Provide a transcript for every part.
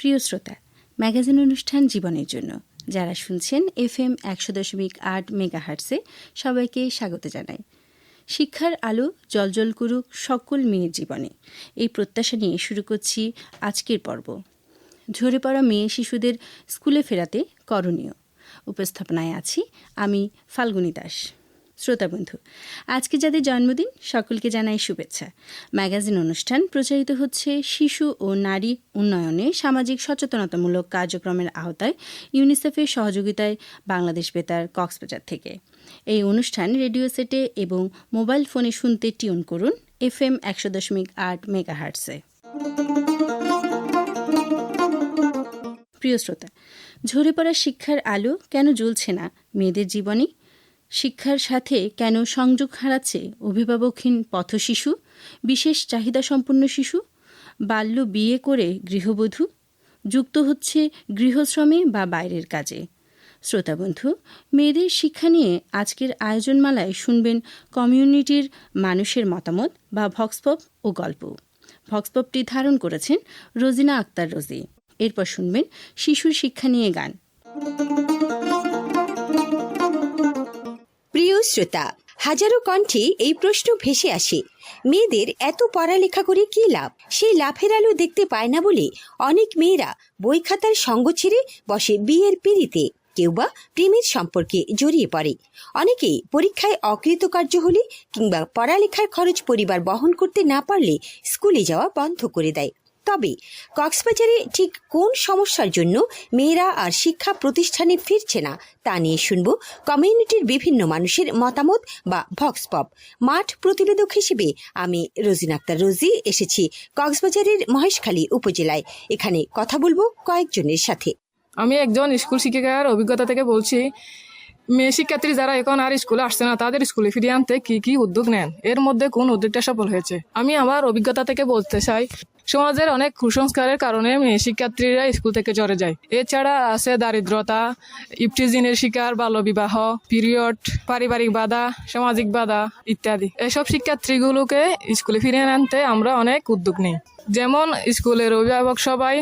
প্রিয় শ্রোতা, ম্যাগাজিন অনুষ্ঠান জীবনের জন্য যারা শুনছেন FM 100.8 মেগাহার্টসে সবাইকে স্বাগত জানাই। শিক্ষার আলো জ্বলজ্বল করুক সকল মেয়ের জীবনে, এই প্রত্যাশা নিয়ে শুরু করছি আজকের পর্ব। ঝরে পড়া মেয়ে শিশুদের স্কুলে ফেরাতে করণীয়। উপস্থাপনায় আছি আমি ফাল্গুনী দাস। শ্রোতা বন্ধু, আজকে যাদের জন্মদিন সকলকে জানাই শুভেচ্ছা। ম্যাগাজিন অনুষ্ঠান প্রচারিত হচ্ছে শিশু ও নারী উন্নয়নে সামাজিক সচেতনতামূলক কার্যক্রমের আওতায় ইউনিসেফের সহযোগিতায় বাংলাদেশ বেতার কক্সবাজার থেকে। এই অনুষ্ঠান রেডিও সেটে এবং মোবাইল ফোনে শুনতে টিউন করুন FM 100.8 মেগাহার্টসে। প্রিয় শ্রোতা, ঝরে পড়া শিক্ষার আলো কেন জ্বলছে না মেয়েদের জীবনে? শিক্ষার সাথে কেন সংযোগ হারাচ্ছে অভিভাবকহীন পথশিশু, বিশেষ চাহিদাসম্পন্ন শিশু, বাল্য বিয়ে করে গৃহবধূ, যুক্ত হচ্ছে গৃহশ্রমে বা বাইরের কাজে? শ্রোতাবন্ধু, মেয়েদের শিক্ষা নিয়ে আজকের আয়োজনমালায় শুনবেন কমিউনিটির মানুষের মতামত বা ভক্সপপ ও গল্প। ভক্সপপটি ধারণ করেছেন রোজিনা আক্তার রোজি। এরপর শুনবেন শিশুর শিক্ষা নিয়ে গান। প্রিয় শ্রোতা, হাজারো কণ্ঠে এই প্রশ্ন ভেসে আসে, মেয়েদের এত পড়ালেখা করে কি লাভ? সেই লাভের আলো দেখতে পায় না বলে অনেক মেয়েরা বই খাতার সঙ্গ ছেড়ে বসে বিয়ের পিঁড়িতে, কেউ বা প্রেমের সম্পর্কে জড়িয়ে পড়ে। অনেকেই পরীক্ষায় অকৃতকার্য হলে কিংবা পড়ালেখার খরচ পরিবার বহন করতে না পারলে স্কুলে যাওয়া বন্ধ করে দেয়। তবে কক্সবাজারে ঠিক কোন সমস্যার জন্য মেয়েরা আর শিক্ষা প্রতিষ্ঠানে ফিরছে না তা নিয়ে শুনব কমিউনিটির বিভিন্ন মানুষের মতামত বা ভক্সপপ। মাঠ প্রতিবেদক হিসেবে আমি রোজিনা আক্তার রোজি এসেছি কক্সবাজারের মহেশখালী উপজেলায়। এখানে কথা বলবো কয়েকজনের সাথে। আমি একজন স্কুল শিক্ষিকার অভিজ্ঞতা থেকে বলছি, মেয়ে শিক্ষার্থী যারা এখন আর স্কুলে আসছে না তাদের স্কুলে ফিরিয়ে আনতে কি কি উদ্যোগ নেন, এর মধ্যে কোন উদ্যোগটা সফল হয়েছে? আমি আমার অভিজ্ঞতা থেকে বলতে চাই, সমাজের অনেক কুসংস্কারের কারণে মেয়ে শিক্ষার্থীরা স্কুল থেকে ঝরে যায়। এছাড়া আছে দারিদ্রতা, ইফটিজিনের শিকার, বাল্যবিবাহ, পিরিয়ড, পারিবারিক বাধা, সামাজিক বাধা ইত্যাদি। এসব শিক্ষার্থীগুলোকে স্কুলে ফিরিয়ে আনতে আমরা অনেক উদ্যোগ নিই। যেমন স্কুলের অভিভাবক সবাই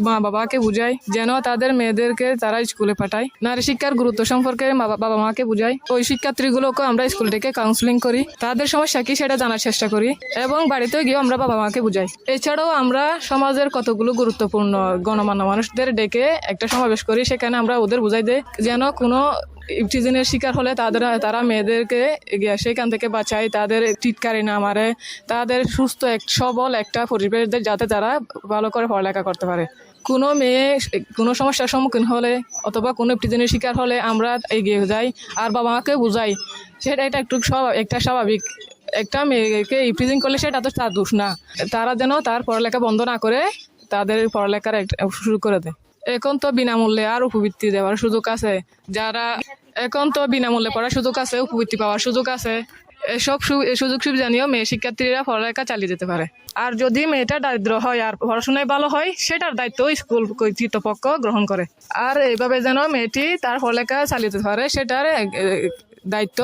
মা বাবাকে বুঝায় যেন তাদের মেয়েদেরকে তারা স্কুলে পাঠায়। নারী শিক্ষার গুরুত্ব সম্পর্কে বাবা মাকে বুঝায়। ওই শিক্ষার্থীগুলোকে আমরা স্কুল থেকে কাউন্সিলিং করি, তাদের সমস্যা কি সেটা জানার চেষ্টা করি এবং বাড়িতে গিয়ে আমরা বাবা মাকে বুঝাই। এছাড়াও আমরা সমাজের কতগুলো গুরুত্বপূর্ণ গণমান্য মানুষদের ডেকে একটা সমাবেশ করি, সেখানে আমরা ওদের বুঝাই দেই যেন কোনো ইফটিজিনের শিকার হলে তারা মেয়েদেরকে সেখান থেকে বাঁচায়, তাদের টিটকারি না মারে, তাদের সুস্থ সবল একটা পরিবেশ দেয় যাতে তারা ভালো করে পড়ালেখা করতে পারে। কোনো মেয়ে কোনো সমস্যার সম্মুখীন হলে অথবা কোনো ইফটিজিনের শিকার হলে আমরা এগিয়ে যাই আর বাবা মাকে বুঝাই সেটা একটা স্বাভাবিক। একটা মেয়েকে ইফটিজিং করলে সেটা তো তার দোষ না, তারা যেন তার পড়ালেখা বন্ধ না করে তাদের পড়ালেখার শুরু করে দেয়। এখন তো বিনামূল্যে আর উপবৃত্তি দেওয়ার সুযোগ আছে, এখন তো বিনামূল্যে পড়ার সুযোগ আছে, উপবৃত্তি পাওয়ার সুযোগ আছে। এসব সুযোগ সুবিধা নিয়েও মেয়ে শিক্ষার্থীরা পড়ালেখা চালিয়ে যেতে পারে। আর যদি মেয়েটা দারিদ্র হয় আর পড়াশোনায় ভালো হয়, সেটার দায়িত্ব স্কুল কর্তৃপক্ষ গ্রহণ করে। আর এইভাবে যেন মেয়েটি তার পড়ালেখা চালিয়ে যেতে পারে সেটার দায়িত্ব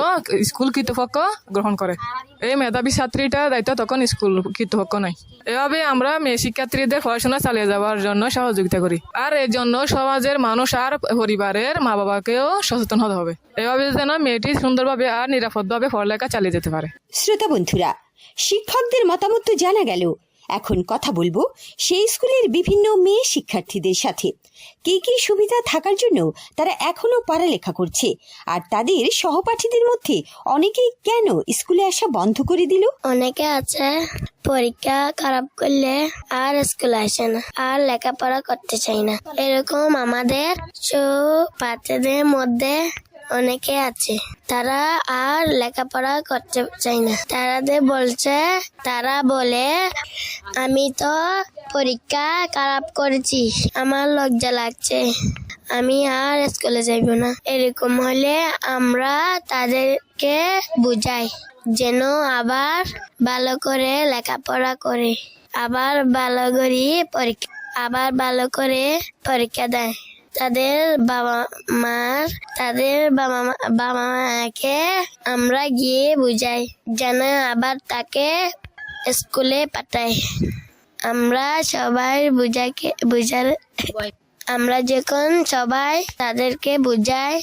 স্কুল কর্তৃপক্ষ গ্রহণ করে। এই মেধাবী ছাত্রীটার দায়িত্ব তখন স্কুল কর্তৃপক্ষ নয়। এভাবে আমরা মেয়ে শিক্ষার্থীদের পড়াশোনা চালিয়ে যাওয়ার জন্য সহযোগিতা করি। আর এর জন্য সমাজের মানুষ আর পরিবারের মা বাবাকেও সচেতন হতে হবে, এভাবে যেন মেয়েটি সুন্দরভাবে আর নিরাপদভাবে পড়ালেখা চালিয়ে যেতে পারে। শ্রোতা বন্ধুরা, শিক্ষকদের মতামত তো জানা গেল, এখন কথা বলবো সেই স্কুলের বিভিন্ন মেয়ে শিক্ষার্থীদের সাথে। কি কি সুবিধা থাকার জন্য তারা এখনো পড়ালেখা করছে, আর তাদের সহপাঠীদের মধ্যে অনেকেই কেন স্কুলে আসা বন্ধ করে দিল? অনেকে আছে পরীক্ষা খারাপ করলে আর স্কুলে আসে না, আর লেখাপড়া করতে চায় না। এরকম আমাদের সহপাঠীদের মধ্যে অনেকে আছে, তারা আর লেখাপড়া করতে চায় না। তারা বলে আমি তো পরীক্ষা খারাপ করেছি, আমার লজ্জা লাগছে, আমি আর স্কুলে যাইব না। এরকম হলে আমরা তাদেরকে বুঝাই যেন আবার ভালো করে লেখাপড়া করে আবার ভালো করে পরীক্ষা দেয়। তাদের বাবা মাকে আমরা গিয়ে বুঝাই যেন আবার তাকে স্কুলে পাঠায়। আমরা সবাই আমরা যখন সবাই তাদেরকে বুঝাই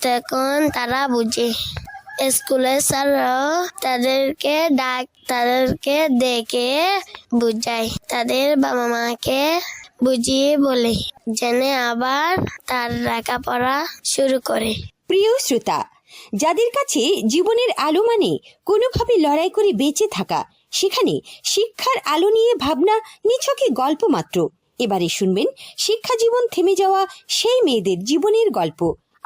তখন তারা বুঝে। স্কুলের স্যাররাও তাদেরকে দেখে বুঝায়, তাদের বাবা মাকে বুঝিয়ে বলে যেন আবার তার লেখাপড়া শুরু করে। প্রিয় শ্রোতা, যাদের কাছে জীবনের আলো মানে কোনোভাবে লড়াই করে বেঁচে থাকা, সেখানে শিক্ষার আলো নিয়ে ভাবনা নিছকে গল্প মাত্র। এবারে শুনবেন শিক্ষা জীবন থেমে যাওয়া সেই মেয়েদের জীবনের গল্প।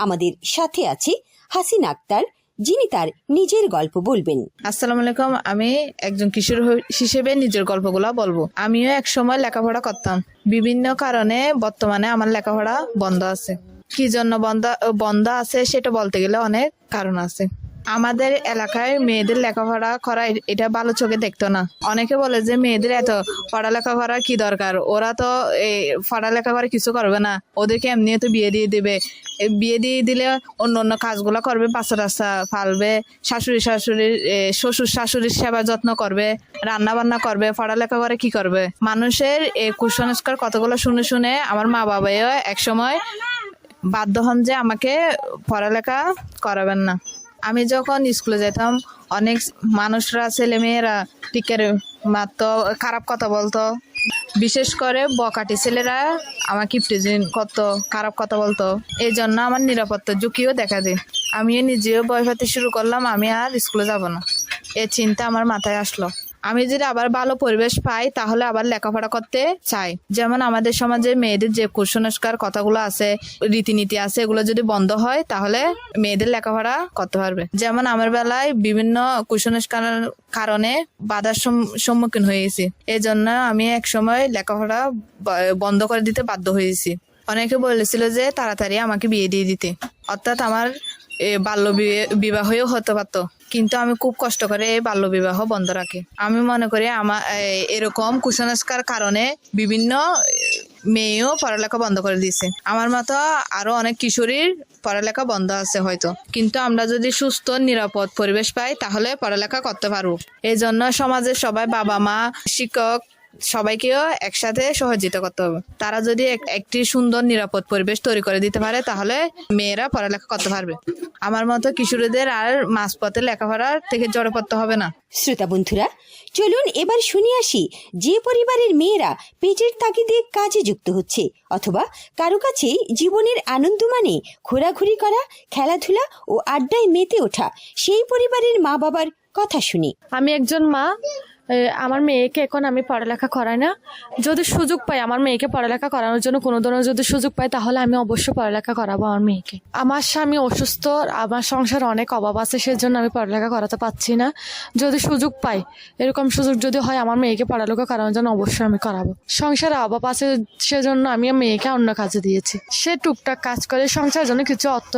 আমাদের সাথে আছে হাসিনা আক্তার, যিনি তার নিজের গল্প বলবেন। আসসালামু আলাইকুম। আমি একজন কিশোর হিসেবে নিজের গল্পগুলা বলবো। আমিও এক সময় লেখাপড়া করতাম। বিভিন্ন কারণে বর্তমানে আমার লেখাপড়া বন্ধ আছে। কি জন্য বন্ধ আছে সেটা বলতে গেলে অনেক কারণ আছে। আমাদের এলাকায় মেয়েদের লেখাপড়া করা এটা ভালো চোখে দেখতো না। অনেকে বলে যে মেয়েদের এত পড়ালেখা করার কি দরকার, ওরা তো পড়ালেখা করে কিছু করবে না, ওদেরকে এমনি তো বিয়ে দিয়ে দিবে, বিয়ে দিয়ে দিলে অন্য অন্য কাজগুলো করবে, বাচ্চা টাচ্চা পালবে, শ্বশুর শাশুড়ির সেবা যত্ন করবে, রান্না বান্না করবে, পড়ালেখা করে কি করবে। মানুষের এই কুসংস্কার কতগুলো শুনে শুনে আমার মা বাবাও একসময় বাধ্য হন যে আমাকে পড়ালেখা করাবেন না। আমি যখন স্কুলে যেতাম অনেক মানুষরা, ছেলে মেয়েরা টিকের মারতো, খারাপ কথা বলতো। বিশেষ করে বকাটি ছেলেরা আমাকে প্রেজেন্ট করতো, খারাপ কথা বলতো। এই জন্য আমার নিরাপত্তার ঝুঁকিও দেখা দেয়। আমিও নিজেও ভয় পেতে শুরু করলাম, আমি আর স্কুলে যাব না। এই চিন্তা আমার মাথায় আসলো। আমি যদি আবার ভালো পরিবেশ পাই তাহলে আবার লেখাপড়া করতে চাই। যেমন আমাদের সমাজে মেয়েদের যে কুসংস্কার কথাগুলো আছে, রীতিনীতি আছে, এগুলো যদি বন্ধ হয় তাহলে মেয়েদের লেখাপড়া করতে পারবে। যেমন আমার বেলায় বিভিন্ন কুসংস্কারের কারণে বাধার সম্মুখীন হয়েছি। এই জন্য আমি এক সময় লেখাপড়া বন্ধ করে দিতে বাধ্য হয়েছি। অনেকে বলেছিল যে তাড়াতাড়ি আমাকে বিয়ে দিয়ে দিতে, অর্থাৎ আমার বাল্য বিবাহও হতে পারতো। কিন্তু আমি খুব কষ্ট করে এই বাল্য বিবাহ বন্ধ রাখি। আমি মনে করি আমার এরকম কুসংস্কার কারণে বিভিন্ন মেয়েও পড়ালেখা বন্ধ করে দিয়েছে। আমার মতো আরো অনেক কিশোরীর পড়ালেখা বন্ধ আছে হয়তো, কিন্তু আমরা যদি সুস্থ নিরাপদ পরিবেশ পাই তাহলে পড়ালেখা করতে পারবো। এই জন্য সমাজের সবাই, বাবা মা, শিক্ষক, সবাইকেও একসাথে সহযোগিতা করতে হবে। তারা যদি একটি সুন্দর নিরাপদ পরিবেশ তৈরি করে দিতে পারে তাহলে মেয়েরা পড়ালেখা করতে পারবে। আমার মতো কিশোরীদের আর মাঝপথে লেখাপড়ার থেকে জড়ে পড়তে হবে না। শ্রোতা বন্ধুরা, চলুন এবার শুনে আসি যে পরিবারের মেয়েরা পেটের তাগিদে কাজে যুক্ত হচ্ছে, অথবা কারো কাছে জীবনের আনন্দ মানে ঘোরাঘুরি করা, খেলাধুলা ও আড্ডায় মেতে ওঠা, সেই পরিবারের মা বাবার কথা শুনি। আমি একজন মা। আমার মেয়েকে এখন আমি পড়ালেখা করাই না। যদি সুযোগ পাই আমার মেয়েকে পড়ালেখা করানোর জন্য, কোনো ধরনের যদি সুযোগ পাই তাহলে আমি অবশ্যই পড়ালেখা করাবো আমার মেয়েকে। আমার স্বামী অসুস্থ, আমার সংসারে অনেক অভাব আছে, সেজন্য আমি পড়ালেখা করাতে পারছি না। যদি সুযোগ পাই, এরকম সুযোগ যদি হয় আমার মেয়েকে পড়ালেখা করানোর জন্য অবশ্যই আমি করাবো। সংসারে অভাব আছে সেজন্য আমি মেয়েকে অন্য কাজে দিয়েছি। সে টুকটাক কাজ করে সংসারের জন্য কিছু অর্থ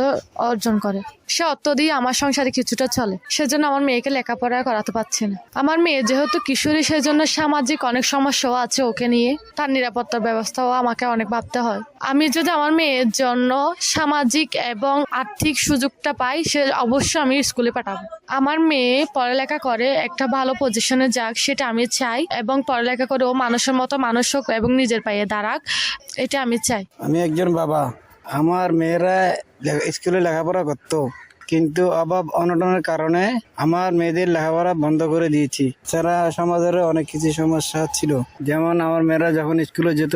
অর্জন করে, সে অর্থ দিয়ে আমার সংসারে কিছুটা চলে। সেজন্য আমার মেয়েকে লেখাপড়া করাতে পারছি না। আমার মেয়ে যেহেতু কিশোরী, সেজন্য সামাজিক অনেক সমস্যাও আছে ওকে নিয়ে, তার নিরাপত্তার ব্যবস্থাও আমাকে অনেক ভাবতে হয়। আমি যদি আমার মেয়ের জন্য সামাজিক এবং আর্থিক সুযোগটা পাই, সে অবশ্যই আমি স্কুলে পাঠাবো। আমার মেয়ে পড়ালেখা করে একটা ভালো পজিশনে যাক, সেটা আমি চাই, এবং পড়ালেখা করে ও মানুষের মতো মানুষ হোক এবং নিজের পায়ে দাঁড়াক, এটা আমি চাই। আমি একজন বাবা। আমার মেয়েরা স্কুলে লেখাপড়া করতো, কিন্তু অভাব অনটনের কারণে আমার মেয়েদের লেখাপড়া বন্ধ করে দিয়েছি। সারা সমাজের অনেক কিছু সমস্যা ছিল। যেমন আমার মেয়েরা যখন স্কুলে যেত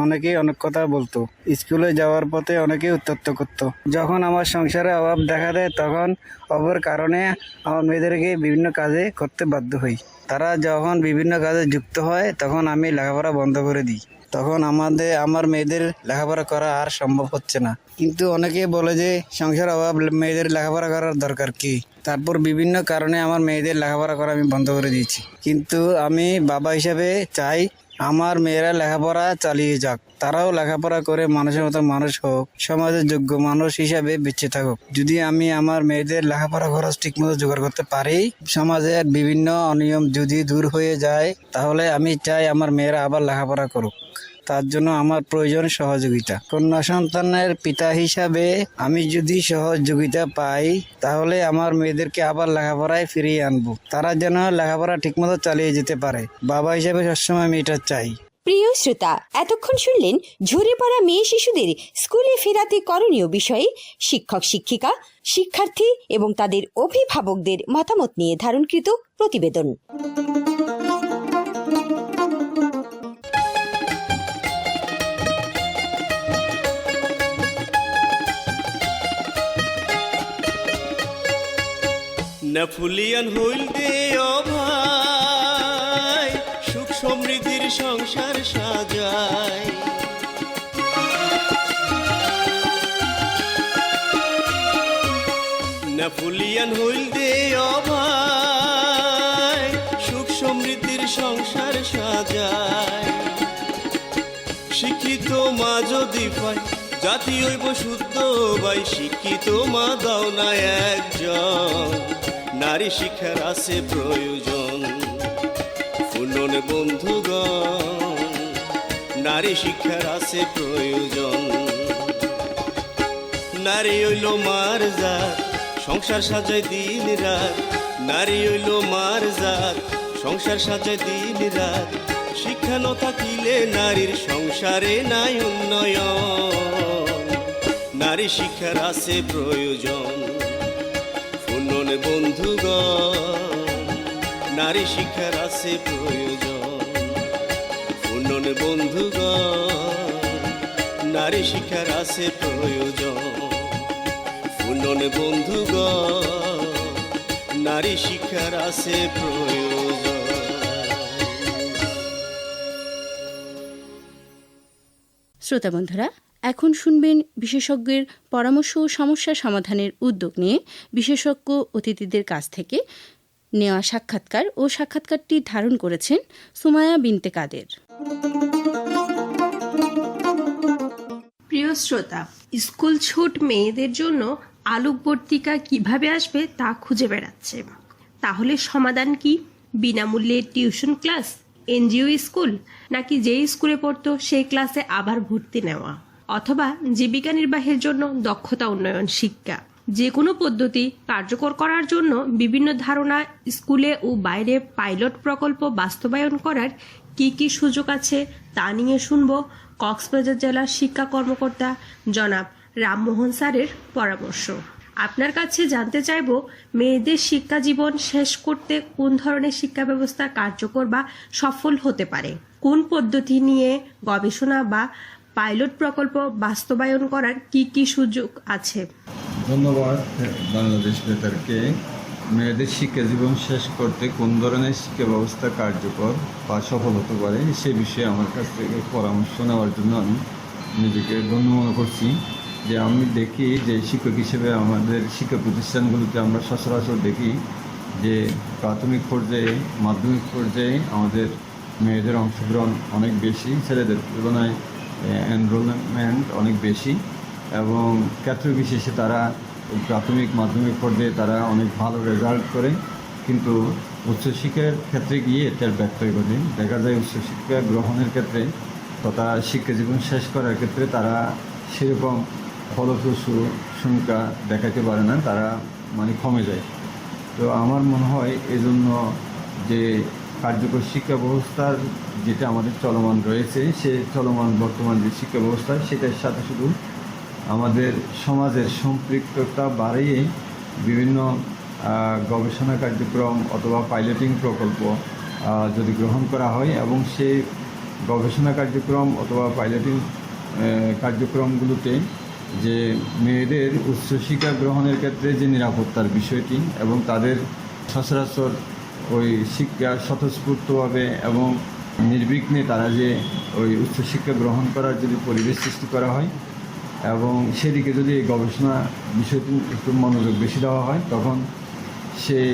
অনেকেই অনেক কথা বলতো, স্কুলে যাওয়ার পথে অনেকেই উত্ত্যক্ত করতো। যখন আমার সংসারে অভাব দেখা দেয় তখন অভাবের কারণে আমার মেয়েদেরকে বিভিন্ন কাজে করতে বাধ্য হই। তারা যখন বিভিন্ন কাজে যুক্ত হয় তখন আমি লেখাপড়া বন্ধ করে দিই। তখন আমার মেয়েদের লেখাপড়া করা আর সম্ভব হচ্ছে না। কিন্তু অনেকে বলে যে সংসার অভাব, মেয়েদের লেখাপড়া করার দরকার কি। তারপর বিভিন্ন কারণে আমার মেয়েদের লেখাপড়া করা আমি বন্ধ করে দিয়েছি। কিন্তু আমি বাবা হিসাবে চাই আমার মেয়েরা লেখাপড়া চালিয়ে যাক, তারাও লেখাপড়া করে মানুষের মতো মানুষ হোক, সমাজের যোগ্য মানুষ হিসাবে বেঁচে থাকুক। যদি আমি আমার মেয়েদের লেখাপড়া খরচ ঠিক মতো জোগাড় করতে পারি, সমাজের বিভিন্ন অনিয়ম যদি দূর হয়ে যায়, তাহলে আমি চাই আমার মেয়েরা আবার লেখাপড়া করুক। তার জন্য আমার প্রয়োজন সহযোগিতা। কন্যা সন্তানের পিতা হিসাবে আমি যদি সহযোগিতা পাই তাহলে আমার মেয়েদেরকে আবার লেখাপড়ায় ফিরিয়ে আনবো, তারা যেন লেখাপড়া ঠিকমতো চালিয়ে যেতে পারে। বাবা হিসাবে সবসময় আমি এটা চাই। প্রিয় শ্রোতা, এতক্ষণ শুনলেন ঝরে পড়া মেয়ে শিশুদের স্কুলে ফেরাতে করণীয় বিষয়ে শিক্ষক শিক্ষিকা, শিক্ষার্থী এবং তাদের অভিভাবকদের মতামত নিয়ে ধারণকৃত প্রতিবেদন। নেফুলিয়ান হইল দে ও ভাই, সুখ সমৃদ্ধির সংসার সাজায়। নেফুলিয়ান হইল দে ও ভাই, সুখ সমৃদ্ধির সংসার সাজায়। শিক্ষিত মা যদি পায় জাতি হইব শুদ্ধ ভাই, শিক্ষিত মা দাও না একজন, নারী শিক্ষার আছে প্রয়োজন। শুনুন বন্ধুগণ, নারী শিক্ষার আছে প্রয়োজন। নারী হইল মার জাত, সংসার সাজায় দিন রাত। নারী হইল মার জাত, সংসার সাজায় দিন রাত। শিক্ষা ন থাকিলে নারীর সংসারে নাই উন্নয়ন, নারী শিক্ষার আছে প্রয়োজন। শুনুন বন্ধুগণ, নারী শিক্ষার আছে প্রয়োজন। শুনুন বন্ধুগণ, নারী শিক্ষার আছে প্রয়োজন। শুনুন বন্ধুগণ, নারী শিক্ষার আছে প্রয়োজন। শ্রোতা বন্ধুরা, এখন শুনবেন বিশেষজ্ঞের পরামর্শ ও সমস্যা সমাধানের উদ্যোগ নিয়ে বিশেষজ্ঞ অতিথিদের কাছ থেকে নেওয়া সাক্ষাৎকার, ও সাক্ষাৎকারটি ধারণ করেছেন সুমায়া বিনতে কাদের। প্রিয় শ্রোতা, স্কুল ছুট মেয়েদের জন্য আলোকবর্তিকা কিভাবে আসবে তা খুঁজে বেড়াচ্ছে। তাহলে সমাধান কি? বিনামূল্যে টিউশন ক্লাস, এনজিও স্কুল, নাকি যেই স্কুলে পড়তো সেই ক্লাসে আবার ভর্তি নেওয়া, অথবা জীবিকা নির্বাহের জন্য দক্ষতা উন্নয়ন শিক্ষা? যে কোনো পদ্ধতি কার্যকর করার জন্য বিভিন্ন ধারণা স্কুলে ও বাইরে পাইলট প্রকল্প বাস্তবায়ন করার কি কি সুযোগ আছে তা নিয়ে শুনব কক্সবাজার জেলার শিক্ষা কর্মকর্তা জনাব রামমোহন স্যারের পরামর্শ। আপনার কাছে জানতে চাইব, মেয়েদের শিক্ষা জীবন শেষ করতে কোন ধরনের শিক্ষা ব্যবস্থা কার্যকর বা সফল হতে পারে, কোন পদ্ধতি নিয়ে গবেষণা বা পাইলট প্রকল্প বাস্তবায়ন করার কি কি সুযোগ আছে? ধন্যবাদ বাংলাদেশ বেতারকে। মেয়েদের শিক্ষা জীবন শেষ করতে কোন ধরনের শিক্ষা ব্যবস্থা কার্যকর বা সফল হতে পারে সে বিষয়ে আমার কাছ থেকে পরামর্শ নেওয়ার জন্য আমি নিজেকে ধন্য মনে করছি। যে আমি দেখি যে শিক্ষক হিসেবে আমাদের শিক্ষা প্রতিষ্ঠানগুলোতে আমরা সচরাচর দেখি যে প্রাথমিক পর্যায়ে, মাধ্যমিক পর্যায়ে আমাদের মেয়েদের অংশগ্রহণ অনেক বেশি, ছেলেদের তুলনায় এনরোলমেন্ট অনেক বেশি, এবং ক্ষেত্র বিশেষে তারা প্রাথমিক মাধ্যমিক পর্যায়ে তারা অনেক ভালো রেজাল্ট করে, কিন্তু উচ্চশিক্ষার ক্ষেত্রে গিয়ে এটার ব্যত্যয় ঘটে। দেখা যায় উচ্চশিক্ষা গ্রহণের ক্ষেত্রে তথা শিক্ষা জীবন শেষ করার ক্ষেত্রে তারা সেরকম ফলপ্রসূ সংখ্যা দেখাতে পারে না, তারা কমে যায়। তো আমার মনে হয় এজন্য যে কার্যকর শিক্ষা ব্যবস্থার যেটা আমাদের চলমান রয়েছে, সে চলমান বর্তমান যে শিক্ষা ব্যবস্থা সেটার সাথে শুধু আমাদের সমাজের সম্পৃক্ততা বাড়িয়ে বিভিন্ন গবেষণা কার্যক্রম অথবা পাইলটিং প্রকল্প যদি গ্রহণ করা হয়, এবং সেই গবেষণা কার্যক্রম অথবা পাইলটিং কার্যক্রমগুলোতে যে মেয়েদের উচ্চশিক্ষা গ্রহণের ক্ষেত্রে যে নিরাপত্তার বিষয়টি এবং তাদের সচরাচর ওই শিক্ষা স্বতঃস্ফূর্তভাবে এবং নির্বিঘ্নে তারা যে ওই উচ্চশিক্ষা গ্রহণ করার যদি পরিবেশ সৃষ্টি করা হয় এবং সেদিকে যদি এই গবেষণা বিষয়টি একটু মনোযোগ বেশি দেওয়া হয়, তখন সেই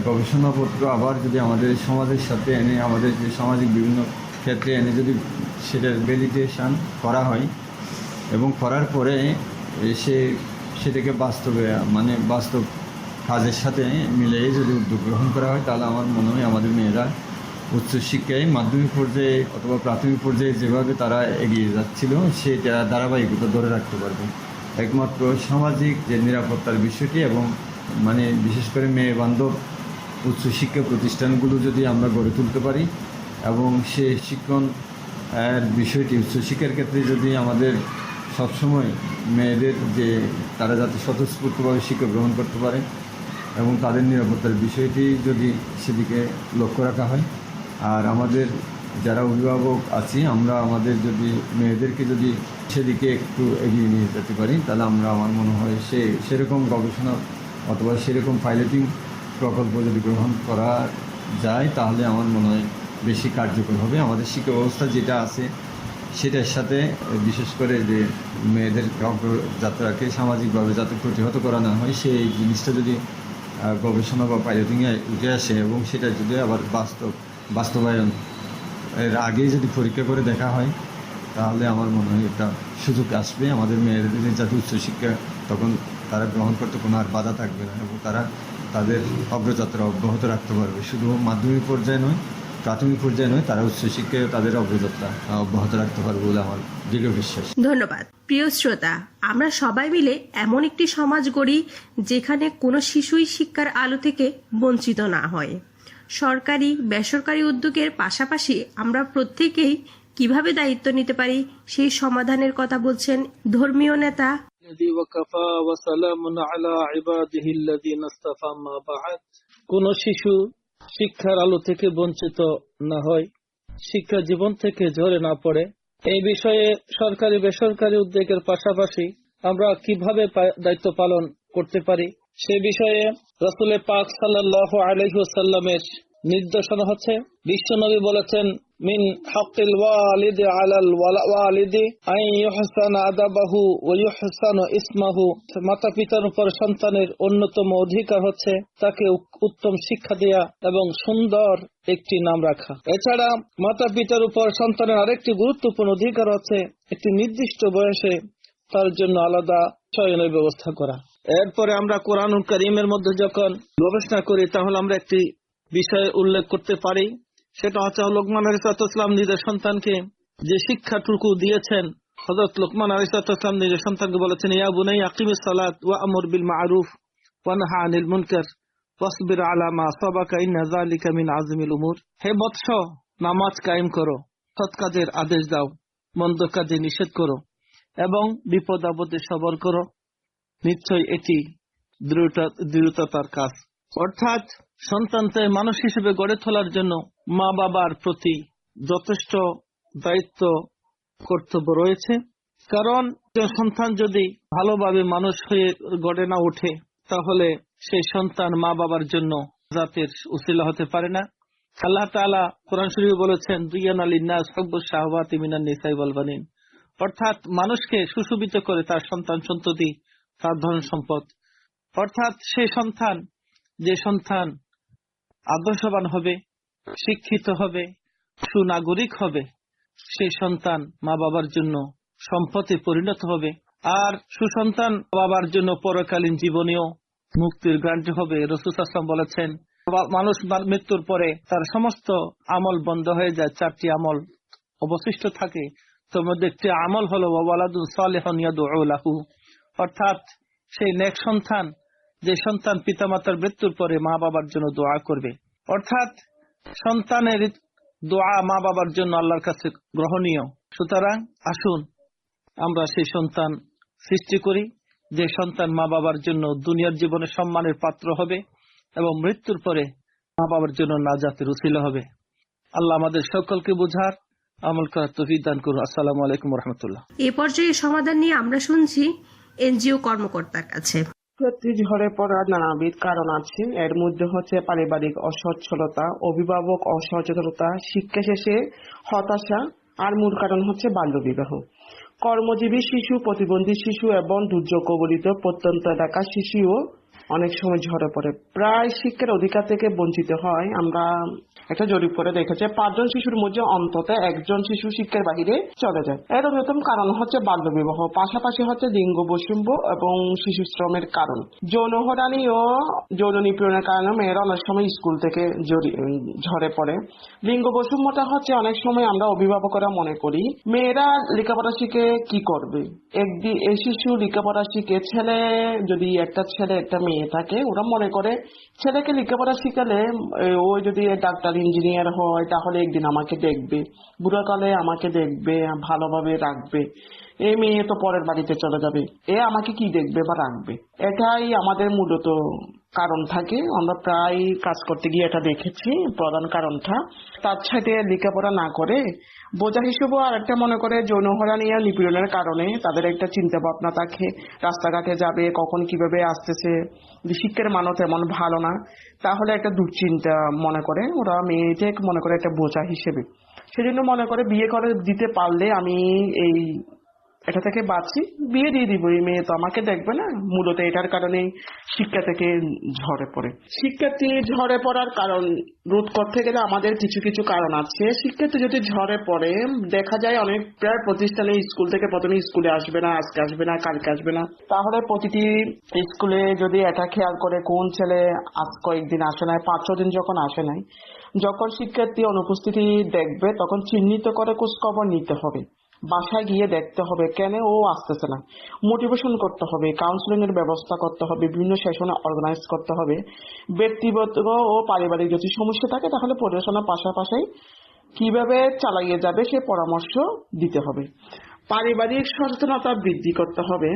গবেষণাপত্র আবার যদি আমাদের সমাজের সাথে এনে, আমাদের যে সামাজিক বিভিন্ন ক্ষেত্রে এনে যদি সেটার ভ্যালিডেশন করা হয় এবং করার পরে সেটাকে বাস্তবে বাস্তব কাজের সাথে মিলিয়ে যদি উদ্যোগ গ্রহণ করা হয়, তাহলে আমার মনে হয় আমাদের মেয়েরা উচ্চশিক্ষায় মাধ্যমিক পর্যায়ে অথবা প্রাথমিক পর্যায়ে যেভাবে তারা এগিয়ে যাচ্ছিল সেটা ধারাবাহিকতা ধরে রাখতে পারবে। একমাত্র সামাজিক যে নিরাপত্তার বিষয়টি এবং বিশেষ করে মেয়ে বান্ধব উচ্চশিক্ষা প্রতিষ্ঠানগুলো যদি আমরা গড়ে তুলতে পারি এবং সে শিক্ষণ বিষয়টি উচ্চশিক্ষার ক্ষেত্রে যদি আমাদের সবসময় মেয়েদের যে তারা যাতে স্বতঃস্ফূর্তভাবে শিক্ষা গ্রহণ করতে পারে এবং তাদের নিরাপত্তার বিষয়টি যদি সেদিকে লক্ষ্য রাখা হয়, আর আমাদের যারা অভিভাবক আছি আমরা আমাদের যদি মেয়েদেরকে যদি সেদিকে একটু এগিয়ে নিয়ে যেতে পারি তাহলে আমার মনে হয় সেরকম গবেষণা অথবা সেরকম পাইলটিং প্রকল্প যদি গ্রহণ করা যায় তাহলে আমার মনে হয় বেশি কার্যকর হবে। আমাদের শিক্ষা ব্যবস্থা যেটা আছে সেটার সাথে বিশেষ করে যে মেয়েদের অগ্রযাত্রাকে সামাজিকভাবে যাতে প্রতিহত করা না হয় সেই জিনিসটা যদি গবেষণা বা পাইলটিংয়ে উঠে আসে এবং সেটা যদি আবার বাস্তবায়ন এর আগেই যদি পরীক্ষা করে দেখা হয় তাহলে আমার মনে হয় একটা সুযোগ আসবে আমাদের মেয়েদের যাতে উচ্চশিক্ষা তখন তারা গ্রহণ করতে কোনো আর বাধা থাকবে না এবং তারা তাদের অগ্রযাত্রা অব্যাহত রাখতে পারবে। শুধু মাধ্যমিক পর্যায়ে নয়, প্রাথমিক পর্যায়ে নয়, তারা উচ্চশিক্ষায় তাদের অগ্রযাত্রা অব্যাহত রাখতে পারবে বলে আমার দৃঢ় বিশ্বাস। ধন্যবাদ। প্রিয় শ্রোতা, আমরা সবাই মিলে এমন একটি সমাজ গড়ি যেখানে কোনো শিশুই শিক্ষার আলো থেকে বঞ্চিত না হয়। সরকারি বেসরকারি উদ্যোগের পাশাপাশি আমরা প্রত্যেকেই কিভাবে দায়িত্ব নিতে পারি সেই সমাধানের কথা বলছেন ধর্মীয় নেতা কোন শিশু শিক্ষার আলো থেকে বঞ্চিত না হয়, শিক্ষা জীবন থেকে ঝরে না পড়ে, এই বিষয়ে সরকারি বেসরকারি উদ্যোগের পাশাপাশি আমরা কিভাবে দায়িত্ব পালন করতে পারি সে বিষয়ে রাসূল পাক সাল্লাল্লাহু আলাইহি ওয়াসাল্লামের নির্দেশনা হচ্ছে, বিশ্বনবী বলেছেন, মিন হাক্কিল ওয়ালিদি আলাল ওয়ালিদি আন ইহসানা আদাবাহু ওয়া ইহসানা ইসমাহু। মাতা পিতার উপর সন্তানের অন্যতম অধিকার হচ্ছে তাকে উত্তম শিক্ষা দেয়া এবং সুন্দর একটি নাম রাখা। এছাড়া মাতা পিতার উপর সন্তানের আরেকটি গুরুত্বপূর্ণ অধিকার হচ্ছে একটি নির্দিষ্ট বয়সে তার জন্য আলাদা শয়নের ব্যবস্থা করা। এরপরে আমরা কোরআনুল কারীমের মধ্যে যখন গবেষণা করি তাহলে আমরা একটি বিষয় উল্লেখ করতে পারি, সেটা হচ্ছে লোকমান আলাইহিস সালাম নিজের সন্তানকে যে শিক্ষাটুকু দিয়েছেন। হযরত লোকমান আলাইহিস সালাম নিজের সন্তানকে বলেছেন, ইয়া বুনাইয়া আকিমিস সালাত ওয়া আমুর বিল মা'রুফ ওয়া নাহা আনিল মুনকার ওয়াসবির আলা মা সাবাকা ইন্না যালিকা মিন আযমিল উমুর। হে বৎস, নামাজ কায়েম করো, সৎ কাজের আদেশ দাও, মন্দ কাজে নিষেধ করো এবং বিপদ আপদে সবর করো, নিশ্চয় এটি দৃঢ়তার কাজ। অর্থাৎ সন্তানকে মানুষ হিসেবে গড়ে তোলার জন্য মা বাবার প্রতি যথেষ্ট দায়িত্ব কর্তব্য রয়েছে। কারণ সন্তান যদি ভালোভাবে মানুষ হয়ে গড়ে না ওঠে তাহলে সেই সন্তান মা বাবার জন্য জাতের উসিলা হতে পারে না। আল্লাহ তাআলা কোরআন শরীফে বলেছেন, দুইয়ানা লিন্নাস হুব্বুশ শাহওয়াতি মিনান নিসাই ওয়াল বানিন। অর্থাৎ মানুষকে সুশোভিত করে তার সন্তান সন্ততি, তার ধন সম্পদ। অর্থাৎ সেই সন্তান, যে সন্তান আদর্শবান হবে, শিক্ষিত হবে, সুনাগরিক হবে, সেই সন্তান মা বাবার জন্য সম্পদে পরিণত হবে। আর সুসন্তান বাবার জন্য পরকালীন জীবনেও মুক্তির গ্যারান্টি হবে। রাসূল সাল্লাল্লাহু আলাইহি ওয়াসাল্লাম বলেছেন, মানুষ মৃত্যুর পরে তার সমস্ত আমল বন্ধ হয়ে যায়, 4টি আমল অবশিষ্ট থাকে। তার মধ্যে একটি আমল হলো ওয়ালাদুন সালিহুন ইয়াদউ লাহু, অর্থাৎ সেই নেক সন্তান, যে সন্তান পিতামাতার মৃত্যুর পরে মা বাবার জন্য দোয়া করবে। অর্থাৎ সন্তানের দোয়া মা বাবার জন্য আল্লাহর কাছে গ্রহণীয়। সুতরাং আসুন আমরা সেই সন্তান সৃষ্টি করি, যে সন্তান মা বাবার জন্য দুনিয়ার জীবনে সম্মানের পাত্র হবে এবং মৃত্যুর পরে মা বাবার জন্য নাজাতের উসিলা হবে। আল্লাহ আমাদের সকলকে বুঝার আমল করার তৌফিক দান করুন। আসসালামু আলাইকুম ওয়া রাহমাতুল্লাহ। এ পর্যায়ে সমাধান নিয়ে আমরা শুনছি এনজিও কর্মকর্তার কাছে। প্রতি ঝরে পড়ার নানাবিধ কারণ আছে। এর মধ্যে হচ্ছে পারিবারিক অসচ্ছলতা, অভিভাবক অসচেতনতা, শিক্ষা শেষে হতাশা, আর মূল কারণ হচ্ছে বাল্যবিবাহ। কর্মজীবী শিশু, প্রতিবন্ধী শিশু এবং দুর্যোগ কবলিত প্রত্যন্ত এলাকার শিশুও অনেক সময় ঝরে পড়ে, প্রায় শিক্ষার অধিকার থেকে বঞ্চিত হয়। আমরা একটা জরিপ করে দেখেছে 5 জন শিশুর মধ্যে অন্তত 1 জন শিশু শিক্ষার বাহিরে চলে যায়। এর অন্যতম কারণ হচ্ছে বাল্যবিবাহ, পাশাপাশি হচ্ছে লিঙ্গ বৈষম্য এবং শিশু শ্রমের কারণ। যৌন হয়রানি ও যৌন নিপীড়নের কারণে মেয়েরা অনেক সময় স্কুল থেকে ঝরে পড়ে। লিঙ্গ বৈষম্যটা হচ্ছে অনেক সময় আমরা অভিভাবকরা মনে করি মেয়েরা লেখাপড়া শিখে কি করবে, একদিন এই শিশু লেখাপড়া শিখে যদি একটা ছেলে একটা মেয়ে থাকে, ওরা মনে করে ছেলেকে লেখাপড়া শিখালে ও যদি ডাক্তার ইঞ্জিনিয়ার হয় তাহলে একদিন আমাকে দেখবে, বুড়াকালে আমাকে দেখবে, ভালোভাবে রাখবে। এই মেয়ে তো পরের বাড়িতে চলে যাবে, আমাকে কি দেখবে বা রাখবে। এটাই আমাদের মূলত কারণ থাকে। আমরা প্রায় কাজ করতে গিয়ে এটা দেখেছি প্রধান কারণটা। তার সাথে লেখাপড়া না করে বোঝা হিসেবেও আর একটা মনে করে যৌন হয়রানি আর নিপীড়নের কারণে তাদের একটা চিন্তা ভাবনা থাকে, রাস্তাঘাটে যাবে কখন কিভাবে আসতেছে, শিক্ষার মানও তেমন ভালো না, তাহলে একটা দুশ্চিন্তা মনে করে ওরা মেয়েটাকে মনে করে একটা বোঝা হিসেবে। সেজন্য মনে করে বিয়ে করে দিতে পারলে আমি এটা থেকে বাঁচি, বিয়ে দিয়ে দিব, এই মেয়ে তো আমাকে দেখবে না। মূলত এটার কারণে শিক্ষা থেকে ঝরে পড়ে। শিক্ষার্থী ঝরে পড়ার কারণ রোধ করতে গেলে আমাদের কিছু কিছু কারণ আছে। শিক্ষার্থী যদি ঝরে পড়ে, দেখা যায় অনেক প্রায় প্রতিষ্ঠানে স্কুল থেকে প্রথমে স্কুলে আসবে না, আজকে আসবে না, কালকে আসবে না। তাহলে প্রতিটি স্কুলে যদি এটা খেয়াল করে কোন ছেলে আজ কয়েকদিন আসে নাই, 5-6 দিন যখন আসে নাই, যখন শিক্ষার্থী অনুপস্থিতি দেখবে তখন চিহ্নিত করে খোঁজ খবর নিতে হবে, বাসায় গিয়ে দেখতে হবে কেন ও আসতেছে না, মোটিভেশন করতে হবে, কাউন্সিলিং এর ব্যবস্থা করতে হবে, বিভিন্ন সেশন অর্গানাইজ করতে হবে। ব্যক্তিগত ও পারিবারিক যদি সমস্যা থাকে তাহলে পড়াশোনার পাশাপাশি কিভাবে চালিয়ে যাবে সে পরামর্শ দিতে হবে। পারিবারিক সচেতনতা বৃদ্ধি করতে হবে,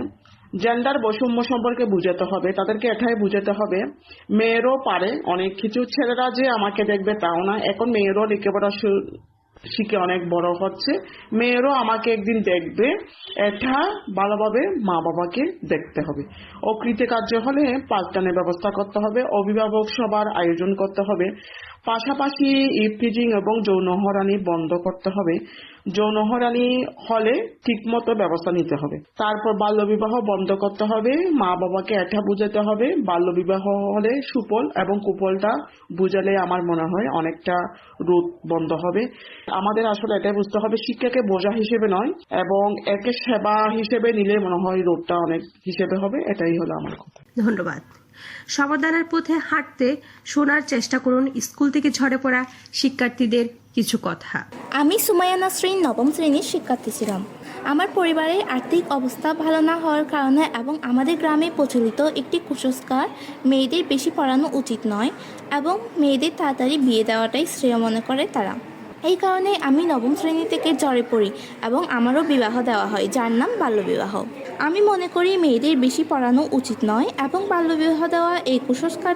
জেন্ডার বৈষম্য সম্পর্কে বুঝাতে হবে, তাদেরকে এটাই বুঝাতে হবে মেয়েরও পারে অনেক কিছু, ছেলেরা যে আমাকে দেখবে তাও না। এখন মেয়েরও লেখাপড়া শিখে অনেক বড় হচ্ছে, মেয়েরও আমাকে একদিন দেখবে, এটা ভালোভাবে মা বাবাকে দেখতে হবে। অকৃতকার্য হলে পাঠদানের ব্যবস্থা করতে হবে, অভিভাবক সবার আয়োজন করতে হবে, পাশাপাশি ইভটিজিং এবং যৌন হয়রানি বন্ধ করতে হবে। যৌন হয়রানি হলে ঠিকমতো ব্যবস্থা নিতে হবে। তারপর বাল্যবিবাহ বন্ধ করতে হবে, মা বাবাকে এটা বুঝাতে হবে। বাল্যবিবাহ হলে সুফল এবং কুফলটা বুঝালে আমার মনে হয় অনেকটা রোধ বন্ধ হবে। আমাদের আসলে এটাই বুঝতে হবে শিক্ষাকে বোঝা হিসেবে নয় এবং একে সেবা হিসেবে নিলে মনে হয় রোধটা অনেক হিসেবে হবে। এটাই হলো আমার কথা। ধন্যবাদ। সমাধানের পথে হাঁটতে শোনার চেষ্টা করুন স্কুল থেকে ঝরে পড়া শিক্ষার্থীদের কিছু কথা। আমি সুমাইয়া নাসরিন 9ম শ্রেণীর শিক্ষার্থী ছিলাম। আমার পরিবারের আর্থিক অবস্থা ভালো না হওয়ার কারণে এবং আমাদের গ্রামে প্রচলিত একটি কুসংস্কার মেয়েদের বেশি পড়ানো উচিত নয় এবং মেয়েদের তাড়াতাড়ি বিয়ে দেওয়াটাই শ্রেয় মনে করে তারা। এই কারণে আমি 9ম শ্রেণী থেকে ঝরে পড়ি এবং আমারও বিবাহ দেওয়া হয়, যার নাম বাল্যবিবাহ। আমি মনে করি মেয়েদের বেশি পড়ানো উচিত নয় এবং বাল্যবিবাহ দেওয়া এই কুসংস্কার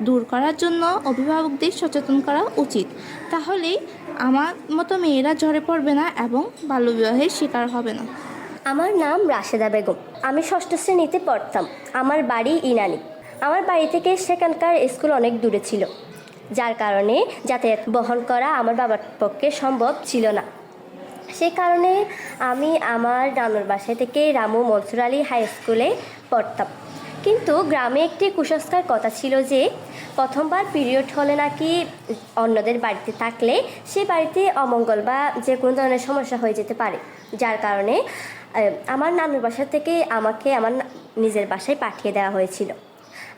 দূর করার জন্য অভিভাবকদের সচেতন করা উচিত। তাহলেই আমার মতো মেয়েরা ঝরে পড়বে না এবং বাল্যবিবাহের শিকার হবে না। আমার নাম রাশেদা বেগম। আমি 6ষ্ঠ শ্রেণীতে পড়তাম। আমার বাড়ি ইনানি। আমার বাড়ি থেকে সেখানকার স্কুল অনেক দূরে ছিল, যার কারণে যাতায়াত বহন করা আমার বাবার পক্ষে সম্ভব ছিল না। সে কারণে আমি আমার নানুর বাসায় থেকে রামু মনসুর আলী হাই স্কুলে পড়তাম। কিন্তু গ্রামে একটি কুসংস্কার কথা ছিল যে প্রথমবার পিরিয়ড হলে নাকি অন্যদের বাড়িতে থাকলে সে বাড়িতে অমঙ্গল বা যে কোনো ধরনের সমস্যা হয়ে যেতে পারে, যার কারণে আমার নানুর বাসা থেকে আমাকে আমার নিজের বাসায় পাঠিয়ে দেওয়া হয়েছিল।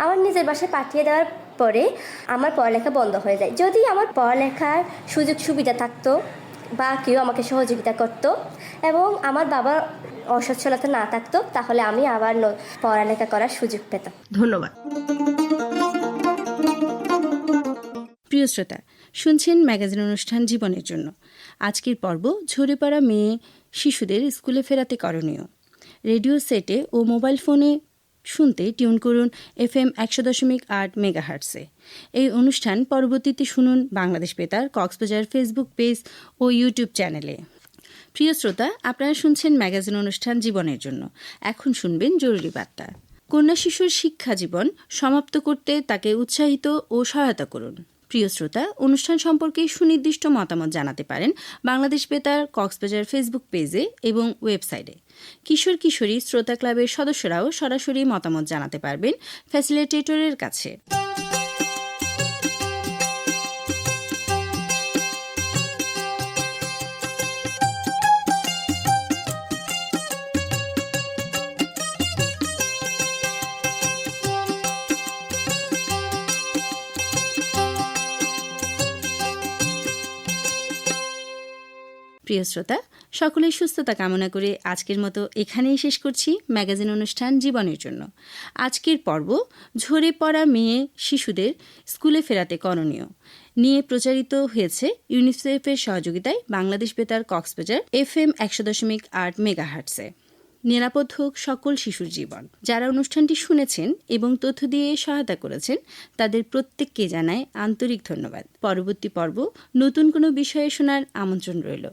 আমার নিজের বাসায় পাঠিয়ে দেওয়ার পরে আমার পড়ালেখা বন্ধ হয়ে যায়। যদি আমার পড়ালেখার সুযোগ সুবিধা থাকতো বা কেউ আমাকে সহযোগিতা করতো এবং আমার বাবার অসচ্ছলতা না থাকতো, তাহলে আমি আবার পড়ালেখা করার সুযোগ পেতাম। ধন্যবাদ। প্রিয় শ্রোতা, শুনছেন ম্যাগাজিন অনুষ্ঠান জীবনের জন্য। আজকের পর্ব ঝরে পড়া মেয়ে শিশুদের স্কুলে ফেরাতে করণীয়। রেডিও সেটে ও মোবাইল ফোনে শুনতে টিউন করুন FM 100.8 মেগাহার্টসে। এই অনুষ্ঠান পরবর্তীতে শুনুন বাংলাদেশ বেতার কক্সবাজার ফেসবুক পেজ ও ইউটিউব চ্যানেলে। প্রিয় শ্রোতা, আপনারা শুনছেন ম্যাগাজিন অনুষ্ঠান জীবনের জন্য। এখন শুনবেন জরুরি বার্তা। কন্যা শিশুর শিক্ষা জীবন সমাপ্ত করতে তাকে উৎসাহিত ও সহায়তা করুন। প্রিয় শ্রোতা, অনুষ্ঠান সম্পর্কে সুনির্দিষ্ট মতামত জানাতে পারেন বাংলাদেশ বেতার কক্সবাজার ফেসবুক পেজে এবং ওয়েবসাইটে। কিশোর কিশোরী শ্রোতা ক্লাবের সদস্যরাও সরাসরি মতামত জানাতে পারবেন ফ্যাসিলিটেটরের কাছে। প্রিয় শ্রোতা, সকলের সুস্থতা কামনা করে আজকের মতো এখানেই শেষ করছি ম্যাগাজিন অনুষ্ঠান জীবনের জন্য। আজকের পর্ব ঝরে পড়া মেয়ে শিশুদের স্কুলে ফেরাতে করণীয় নিয়ে প্রচারিত হয়েছে ইউনিসেফের সহযোগিতায় বাংলাদেশ বেতার কক্সবাজার FM 100.8 মেগাহার্টসে। নিরাপদ হোক সকল শিশুর জীবন। যারা অনুষ্ঠানটি শুনেছেন এবং তথ্য দিয়ে সহায়তা করেছেন তাদের প্রত্যেককে জানায় আন্তরিক ধন্যবাদ। পরবর্তী পর্ব নতুন কোনো বিষয়ে শোনার আমন্ত্রণ রইল।